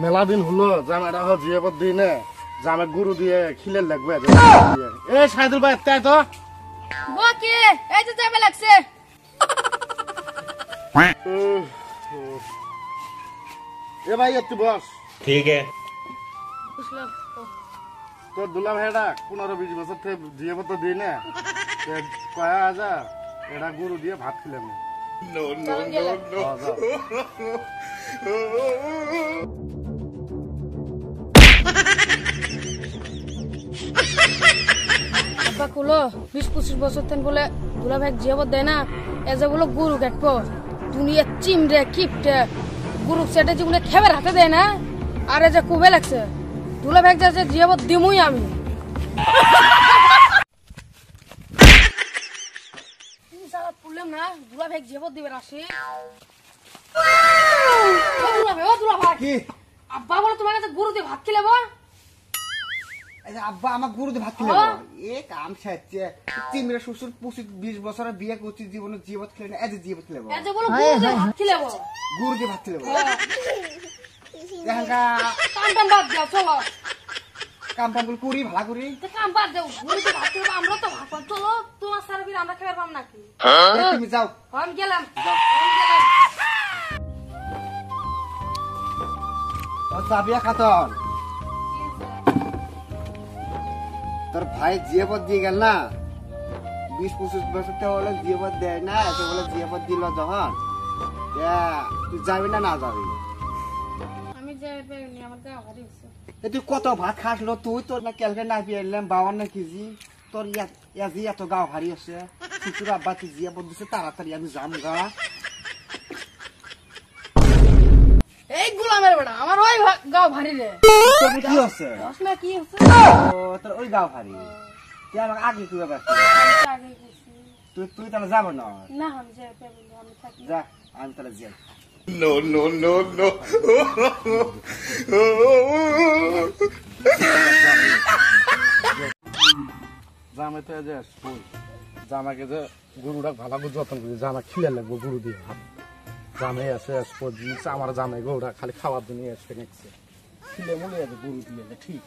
মেলা দিন হলো জামাইটা জিয়াবত দিই না জামাই গুরু দিয়ে খিলে লাগবে এ সাইদুল ভাই তাই তো বকে এই যে যাবে লাগছে এ ভাই একটু বস ठीक है বুঝলাম তোর দুলাম হেডা 15-20 বছর থেকে জিয়াবত দিই না কয়া আজা এটা গুরু দিয়ে ভাত খিলাম नो नो नो नो আব্বা কুলো 20-25 বছর তেন বলে দুলা ভাই জিয়াবত দেয় না এ যে বলো গুরু কাটবো দুনিয়া চিমড়ে কিপটে গুরু সেটা জীবনে খেবার হাতে দেয় না আর এ যে কুবে লাগছে দুলা ভাই যে জিয়াবত দিমুই আমি পুরলাম না দুলা ভাই জিয়াবত দিবে আসি ও দুলা ভাই কি আব্বা বলে তোমার কাছে গুরু দিয়ে ভাত খেলে বা আব্বা আমার গুরু দিয়ে ভাত খেলে এ কাম সাচ্ছে তিনটা শ্বশুর 20 বছরের বিয়ে করছি জীবনে জীবত খেলে না এজ জীবত খেলে এ যে বলো গুরু দিয়ে ভাত খেলে বা গুরু দিয়ে ভাত খেলে দেখাঙ্গা কাম বাদ দাও চলো কাম টাম করি ভালো করি তো কাম বাদ দাও গুরু দিয়ে ভাত খেলে আমরা তো ভাত খাবো চলো তোমার সার্ভিস আমরা খেতে পারব নাকি তুমি যাও আমি গেলাম সাবিয়া খাতন তোর ভাই জিয়াবত দিয়ে গেল না 20-25 বছর থেকে বলে জিয়াবত দেয় না এত বলে জিয়াবত দিল যখন তুই যাবি না না যাবি আমি যাই পাইনি আমার গা ভারী হচ্ছে তুই কত ভাত খাসলো তুই তোর না ক্যালকে না পেয়ে এলাম 52 কেজি তোর ইয়াজি এত গাও ভারী আছে শ্বশুর আব্বা তুই জিয়াবত দিছে তাড়াতাড়ি আমি যাম গা এই গোলামের বেটা আমার ওই গাও ভারী রে তোর কি হচ্ছে আসলে কি হচ্ছে ও তোর ওই গাও ভারী তুই আমাকে আগে তুই ব্যাপার আগে গেছি তুই তাহলে যাবো না না আমি যাই পাইনি আমি থাকি যা আমি তাহলে যাই नो नो नो नो জামাই তো যে স্কুল জামাকে যে গুরুটা ভালো করে যত্ন করি জামা খিলে লাগবো গুরু দিয়ে ভাত জামাই আছে সবজি আমার জামাই গৌড়া খালি খাওয়ার জন্য এসে নিচ্ছে খিলে মনে আছে গুরু দিয়ে ঠিক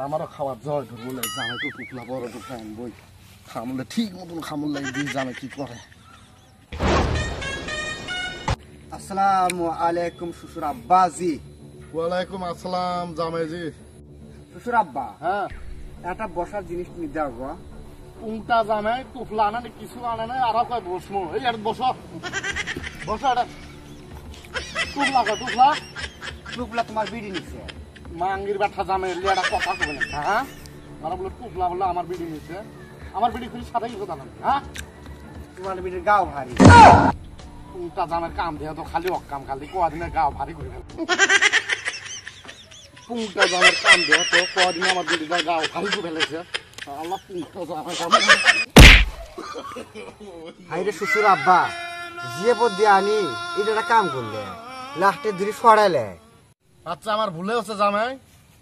আমারও খাওয়ার জয় বলে জামাই তো টুকলা বড় টুকলা আনবই খামলে ঠিক মতন খামল লাগে দিই জামাই কি করে আসসালামু আলাইকুম শ্বশুর আব্বাজি ওয়ালাইকুম আসসালাম জামাইজি শ্বশুর আব্বা হ্যাঁ একটা বসার জিনিস নিয়ে দাও গো উল্টা জামাই টুকলা আনে কিছু আনে না আর কয় বসমো এই আর বসো বসো এটা টুকলা কয় টুকলা টুকলা তোমার বিড়ি নিছে মাঙ্গির ব্যথা জামাই লিয়াটা কথা কবে না হ্যাঁ আর বলে টুকলা বলে আমার বিড়ি নিচ্ছে আমার বিড়ি খুলি সাথে কথা না হ্যাঁ তোমার বিড়ির গাও ভারী উল্টা জামের কাম দিয়ে তো খালি অকাম খালি কদিনে গাও ভারী করে ফেলে উল্টা জামের কাম দিয়ে তো কদিনে আমার বিড়িটা গাও ভারী করে ফেলেছে আল্লাহ উল্টা জামের কাম হাইরে শ্বশুর আব্বা জিয়াবত দিয়ে আনি এটা কাম করলে লাস্টে ধরে সরাইলে আচ্ছা আমার ভুলে হচ্ছে জামাই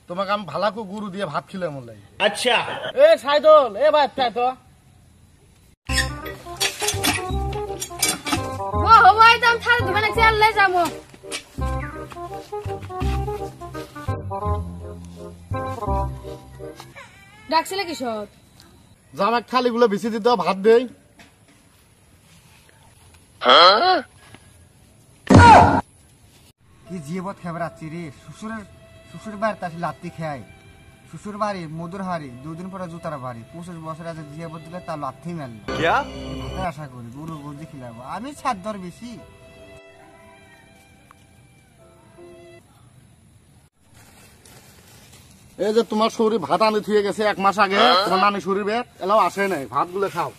তোমাকে আমি ভালো করে গুরু দিয়ে ভাত খিলে মনে अच्छा এ সাইদুল এ ভাই তাই তো ও হওয়াই দাম ছাড় দিবে না চলে যাবো ডাকছিলে কিশোর জামাই খালি গুলো বেশি দিতে ভাত দেই কি জিয়াবত খেয়ে রাখছি রে শ্বশুর বাড়িতে আসি লাত্তি খাই শ্বশুর বাড়ি মধুর হাড়ি 2 দিন পরে জুতার বাড়ি 25 বছর আছে জিয়াবত দিলে তার লাথি মেলল আশা করি গরু গরু খিলাবো আমি ছাদ দর বেশি এই যে তোমার শরীর ভাত আনি থুয়ে গেছে 1 মাস আগে তোমার নানি শরীর বের এলাও আসে নাই ভাত গুলো খাও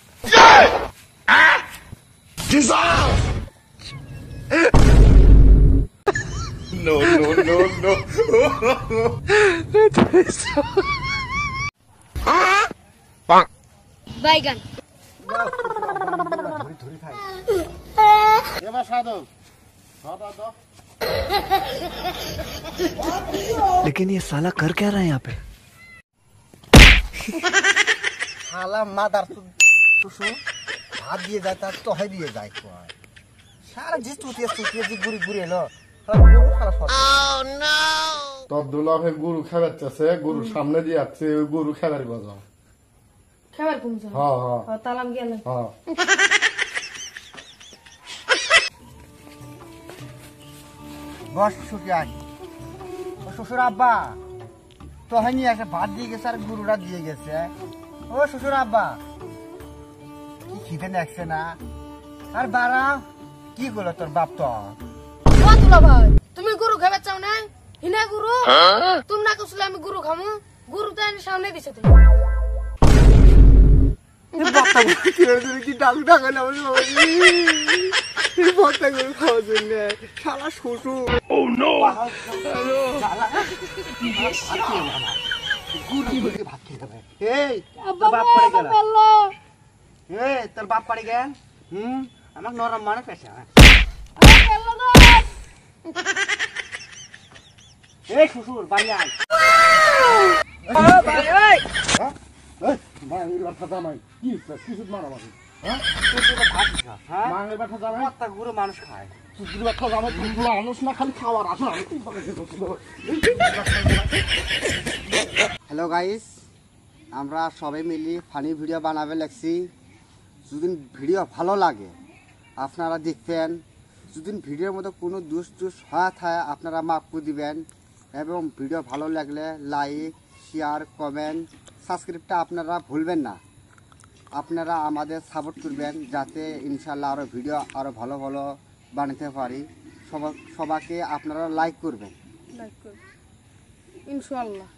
नो नो नो नो বাইগান এবার সাধু দাও लेकिन ये साला कर क्या रहा है यहाँ पे শালা মাদার শ্বশুর ভাত দিয়ে যায় তার তহে দিয়ে যায় কয় সারা যে চুটিয়ে যে ঘুরি ঘুরে এলো গরু সারা তোর দুলাভের গরু খেলাচ্ছে গরুর সামনে দিয়ে যাচ্ছে ওই গরু খেলার বাজা খাবার কমছে হ্যাঁ হ্যাঁ তালাম গেল হ্যাঁ বস শুকিয়াই ও শ্বশুর আব্বা তহে নিয়ে এসে ভাত দিয়ে গেছে আর গরুটা দিয়ে গেছে ও শ্বশুর আব্বা কি খিদে দেখছে না আর বাড়া কি করলো তোর বাপ তো ও দুলা ভাই তুমি গরু খাবে চাও না হিনা গরু তুমি না কইছিলে আমি গরু খামু গরু তো এনে সামনে দিছে তুমি কি ডাকু ডাকালে ভর্তা করে খাওয়ার জন্য শালা শ্বশুর ভাত খেয়ে যাবে এই তোর বাপ পড়ে গেল এই তোর বাপ পড়ে গেল আমার নরম মানে পেশা এই শ্বশুর বাড়ি আয় মায়ের বাঠা জামাই কি কিছু মারামারি মায়ের বাঠা জামাই গুরু মানুষ খায় কুকুর বাঠা জামাই ধুলা মানুষ না খালি খাওয়ার আসে হ্যালো গাইস আমরা সবাই মিলি ফানি ভিডিও বানাবে লাগছি যদি ভিডিও ভালো লাগে আপনারা দেখবেন যদি ভিডিওর মধ্যে কোনো দোষ হয় থাকে আপনারা মাফ করে দিবেন এবং ভিডিও ভালো লাগলে লাইক শেয়ার কমেন্ট সাবস্ক্রাইবটা আপনারা ভুলবেন না আপনারা আমাদের সাপোর্ট করবেন যাতে ইনশাল্লাহ আরও ভিডিও আরও ভালো ভালো বানাতে পারি সবাইকে আপনারা লাইক করবেন ইনশাআল্লাহ